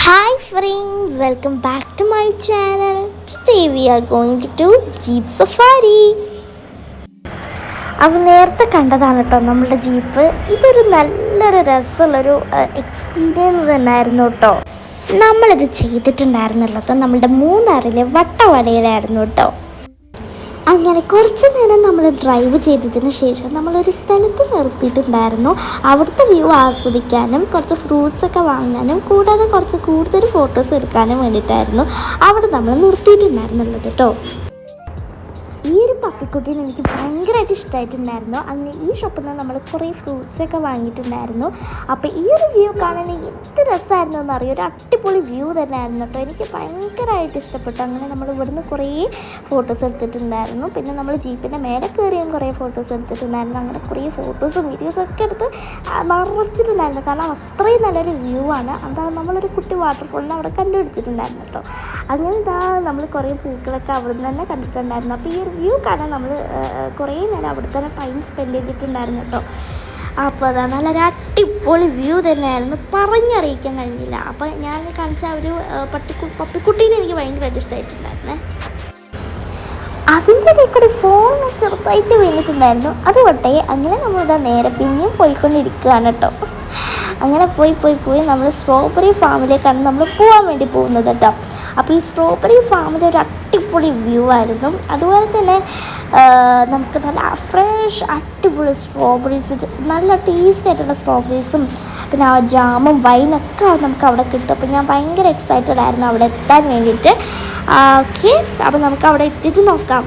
Hi friends, welcome back to my channel. Today we are going to do Jeep Safari. അത് നേരത്തെ കണ്ടതാണ് കേട്ടോ നമ്മളുടെ ജീപ്പ്. ഇതൊരു നല്ലൊരു രസമുള്ളൊരു എക്സ്പീരിയൻസ് തന്നെയായിരുന്നു കേട്ടോ. നമ്മളിത് ചെയ്തിട്ടുണ്ടായിരുന്നുള്ളത് നമ്മളുടെ മൂന്നാറിലെ വട്ടവടയിലായിരുന്നു കേട്ടോ. അങ്ങനെ കുറച്ച് നേരം നമ്മൾ ഡ്രൈവ് ചെയ്തതിന് ശേഷം നമ്മളൊരു സ്ഥലത്ത് നിർത്തിയിട്ടുണ്ടായിരുന്നു. അവിടുത്തെ വ്യൂ ആസ്വദിക്കാനും കുറച്ച് ഫ്രൂട്ട്സൊക്കെ വാങ്ങാനും കൂടാതെ കുറച്ച് കൂടുതൽ ഫോട്ടോസ് എടുക്കാനും വേണ്ടിയിട്ടായിരുന്നു അവിടെ നമ്മൾ നിർത്തിയിട്ടുണ്ടായിരുന്നുള്ളത് കേട്ടോ. ഈ ഒരു പപ്പിക്കുട്ടീനെ എനിക്ക് ഭയങ്കരമായിട്ട് ഇഷ്ടമായിട്ടുണ്ടായിരുന്നു. അങ്ങനെ ഈ ഷോപ്പിൽ നിന്ന് നമ്മൾ കുറേ ഫ്രൂട്ട്സൊക്കെ വാങ്ങിയിട്ടുണ്ടായിരുന്നു. അപ്പോൾ ഈ ഒരു വ്യൂ കാണാൻ എന്ത് രസമായിരുന്നു എന്നറിയാം. ഒരു അടിപൊളി വ്യൂ തന്നെ ആയിരുന്നു കേട്ടോ. എനിക്ക് ഭയങ്കരമായിട്ട് ഇഷ്ടപ്പെട്ടു. അങ്ങനെ നമ്മൾ ഇവിടുന്ന് കുറേ ഫോട്ടോസ് എടുത്തിട്ടുണ്ടായിരുന്നു. പിന്നെ നമ്മൾ ജീപ്പിൻ്റെ മേലെ കയറിയും കുറേ ഫോട്ടോസ് എടുത്തിട്ടുണ്ടായിരുന്നു. അങ്ങനെ കുറേ ഫോട്ടോസും വീഡിയോസൊക്കെ എടുത്ത് നിറച്ചിട്ടുണ്ടായിരുന്നു. കാരണം അത്രയും നല്ലൊരു വ്യൂ ആണ്. അതാ നമ്മളൊരു കുട്ടി വാട്ടർഫോളിനെ അവിടെ കണ്ടുപിടിച്ചിട്ടുണ്ടായിരുന്നു കേട്ടോ. അങ്ങനെ ഇതാ നമ്മൾ കുറേ പൂക്കളൊക്കെ അവിടെ നിന്ന് തന്നെ കണ്ടിട്ടുണ്ടായിരുന്നു. അപ്പോൾ ഈ ഒരു വ്യൂ കാണാൻ നമ്മൾ കുറേ നേരം അവിടെ തന്നെ ടൈം സ്പെൻഡ് ചെയ്തിട്ടുണ്ടായിരുന്നു കേട്ടോ. അപ്പോൾ അതാ നല്ലൊരു അടിപൊളി വ്യൂ തന്നെയായിരുന്നു, പറഞ്ഞറിയിക്കാൻ കഴിഞ്ഞില്ല. അപ്പോൾ ഞാൻ കാണിച്ച ആ ഒരു പപ്പിക്കുട്ടീനെ എനിക്ക് ഭയങ്കരമായിട്ട് ഇഷ്ടമായിട്ടുണ്ടായിരുന്നേ. അതിൻ്റെ ഇടയിൽ കൂടി ഫോൺ ചെറുതായിട്ട് വീണിട്ടുണ്ടായിരുന്നു. അതുകൊണ്ടേ അങ്ങനെ നമ്മളിതാ നേരെ പിന്നെയും പോയിക്കൊണ്ടിരിക്കുകയാണ് കേട്ടോ. അങ്ങനെ പോയി നമ്മൾ സ്ട്രോബെറി ഫാമിലേക്കാണ് നമ്മൾ പോകാൻ വേണ്ടി പോകുന്നത് കേട്ടോ. അപ്പോൾ ഈ സ്ട്രോബെറി ഫാമിൻ്റെ ഒരു അടിപൊളി വ്യൂ ആയിരുന്നു. അതുപോലെ തന്നെ നമുക്ക് നല്ല ഫ്രഷ് അടിപൊളി സ്ട്രോബെറീസ് വിത്ത് നല്ല ടേസ്റ്റ് ആയിട്ടുള്ള സ്ട്രോബെറീസും പിന്നെ ആ ജാമും വൈനൊക്കെ നമുക്ക് അവിടെ കിട്ടും. അപ്പോൾ ഞാൻ ഭയങ്കര എക്സൈറ്റഡ് ആയിരുന്നു അവിടെ എത്താൻ വേണ്ടിയിട്ട്. ഓക്കെ, അപ്പോൾ നമുക്ക് അവിടെ എത്തിയിട്ട് നോക്കാം.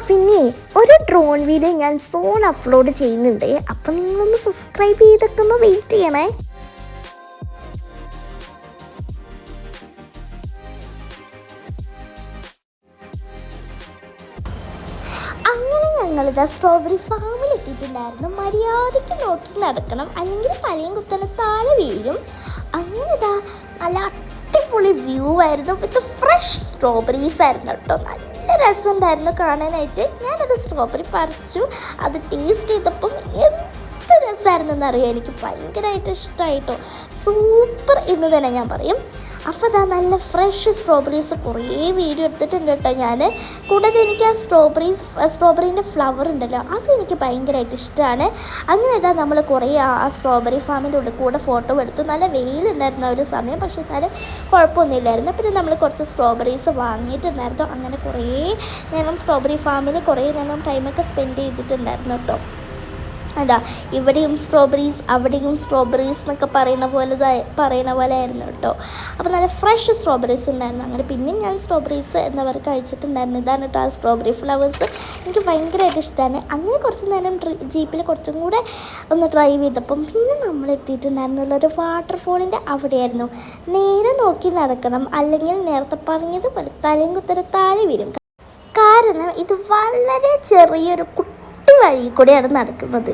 പിന്നെ ഒരു ഡ്രോൺ വീഡിയോ ഞാൻ സോൺ അപ്ലോഡ് ചെയ്യുന്നുണ്ട്. അപ്പം നിങ്ങളൊന്ന് സബ്സ്ക്രൈബ് ചെയ്തൊക്കെ ഒന്ന് വെയിറ്റ് ചെയ്യണേ. അങ്ങനെ ഞങ്ങളിതാ സ്ട്രോബെറി ഫാമിൽ എത്തിയിട്ടുണ്ടായിരുന്നു. മര്യാദയ്ക്ക് നോക്കി നടക്കണം, അല്ലെങ്കിൽ തലയും കുത്തനെ താഴെ വീഴും. അങ്ങനെ ഇതാ നല്ല അടിപൊളി വ്യൂ ആയിരുന്നു. വിത്ത് ഫ്രഷ് സ്ട്രോബെറീസ് ആയിരുന്നു കേട്ടോ. നല്ല രസമുണ്ടായിരുന്നു കാണാനായിട്ട്. ഞാനത് സ്ട്രോബെറി പറിച്ചു, അത് ടേസ്റ്റ് ചെയ്തപ്പം എന്ത് രസമായിരുന്നു എന്നറിയാം. എനിക്ക് ഭയങ്കരമായിട്ട് ഇഷ്ടമായിട്ടോ. സൂപ്പർ എന്ന് തന്നെ ഞാൻ പറയും. അപ്പോൾ അതാ നല്ല ഫ്രഷ് സ്ട്രോബെറീസ് കുറേ വീഡിയോ എടുത്തിട്ടുണ്ട് കേട്ടോ ഞാൻ. കൂടാതെ എനിക്ക് ആ സ്ട്രോബെറീൻ്റെ ഫ്ലവർ ഉണ്ടല്ലോ, അതും എനിക്ക് ഭയങ്കരമായിട്ട് ഇഷ്ടമാണ്. അങ്ങനെ ഇതാ നമ്മൾ കുറേ ആ സ്ട്രോബെറി ഫാമിൻ്റെ ഉള്ളിൽ കൂടെ ഫോട്ടോ എടുത്തു. നല്ല വെയിലുണ്ടായിരുന്നു ആ ഒരു സമയം, പക്ഷേ എന്നാലും കുഴപ്പമൊന്നുമില്ലായിരുന്നു. പിന്നെ നമ്മൾ കുറച്ച് സ്ട്രോബെറീസ് വാങ്ങിയിട്ടുണ്ടായിരുന്നു. അങ്ങനെ കുറേ നേരം സ്ട്രോബെറി ഫാമിൽ കുറേ നേരം ടൈമൊക്കെ സ്പെൻഡ് ചെയ്തിട്ടുണ്ടായിരുന്നു കേട്ടോ. അതാ ഇവിടെയും സ്ട്രോബെറീസ് അവിടെയും സ്ട്രോബെറീസ് എന്നൊക്കെ പറയുന്ന പോലെ ആയിരുന്നു കേട്ടോ. അപ്പോൾ നല്ല ഫ്രഷ് സ്ട്രോബെറീസ് ഉണ്ടായിരുന്നു. അങ്ങനെ പിന്നെയും ഞാൻ സ്ട്രോബെറീസ് എന്താ പറയുക കഴിച്ചിട്ടുണ്ടായിരുന്നു. ഇതാണ് കേട്ടോ ആ സ്ട്രോബെറി ഫ്ലവേഴ്സ്. എനിക്ക് ഭയങ്കരമായിട്ട് ഇഷ്ടമാണ്. അങ്ങനെ കുറച്ച് നേരം ജീപ്പിൽ കുറച്ചും കൂടെ ഒന്ന് ഡ്രൈവ് ചെയ്തപ്പം പിന്നെ നമ്മൾ എത്തിയിട്ടുണ്ടായിരുന്നുള്ളൊരു വാട്ടർഫോളിൻ്റെ അവിടെയായിരുന്നു. നേരെ നോക്കി നടക്കണം, അല്ലെങ്കിൽ നേരത്തെ പറഞ്ഞതുപോലെ തലയും കുത്തനെ താഴെ വീഴും. കാരണം ഇത് വളരെ ചെറിയൊരു വഴി കൂടെയാണ് നടക്കുന്നത്.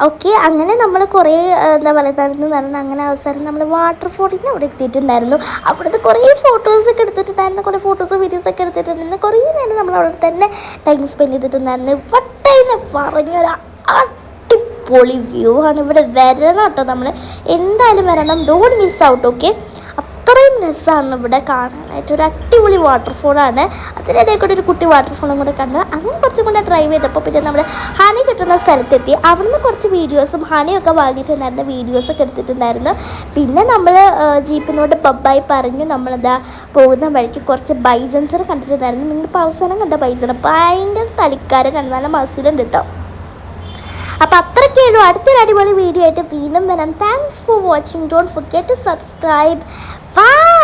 ഓക്കെ, അങ്ങനെ നമ്മൾ കുറേ എന്താ പറയുക നടന്ന് അങ്ങനെ അവസാനം നമ്മൾ വാട്ടർഫോളിൻ്റെ അവിടെ എത്തിയിട്ടുണ്ടായിരുന്നു. അവിടുത്തെ കുറേ ഫോട്ടോസൊക്കെ എടുത്തിട്ടുണ്ടായിരുന്നു, കുറേ ഫോട്ടോസും വീഡിയോസൊക്കെ എടുത്തിട്ടുണ്ടായിരുന്നു. കുറേ നേരം നമ്മൾ അവിടെ തന്നെ ടൈം സ്പെൻഡ് ചെയ്തിട്ടുണ്ടായിരുന്നു. വട്ടേന്ന് പറഞ്ഞൊരു അടിപൊളി വ്യൂ ആണ്. ഇവിടെ വരണം കേട്ടോ, നമ്മൾ എന്തായാലും വരണം, ഡോണ്ട് മിസ് ഔട്ട്. ഓക്കെ, അത്രയും രസമാണ് ഇവിടെ കാണാനായിട്ട്. ഒരു അടിപൊളി വാട്ടർഫോളാണ്. അതിനിടയിൽ കൂടെ ഒരു കുട്ടി വാട്ടർഫോളും കൂടെ കണ്ടു. അങ്ങനെ കുറച്ചും കൂടെ ഡ്രൈവ് ചെയ്തപ്പോൾ പിന്നെ നമ്മൾ ഹണി കിട്ടുന്ന സ്ഥലത്തെത്തി. അവിടുന്ന് കുറച്ച് വീഡിയോസും ഹണിയൊക്കെ വാങ്ങിയിട്ടുണ്ടായിരുന്ന വീഡിയോസൊക്കെ എടുത്തിട്ടുണ്ടായിരുന്നു. പിന്നെ നമ്മൾ ജീപ്പിനോട് ബബ്ബായി പറഞ്ഞു നമ്മളതാ പോകുന്ന വഴിക്ക് കുറച്ച് ബൈസൺസിനെ കണ്ടിട്ടുണ്ടായിരുന്നു. നിങ്ങളിപ്പോൾ അവസാനം കണ്ട ബൈസൺ ഭയങ്കര തളിക്കാരനാണ്, നല്ല മസിലുണ്ട് കേട്ടോ. അപ്പോൾ അത്രയ്ക്കുള്ളൂ. അടുത്തൊരു അടിപൊളി വീഡിയോ ആയിട്ട് വീണ്ടും വരാം. Thanks for watching. Don't forget to subscribe. By.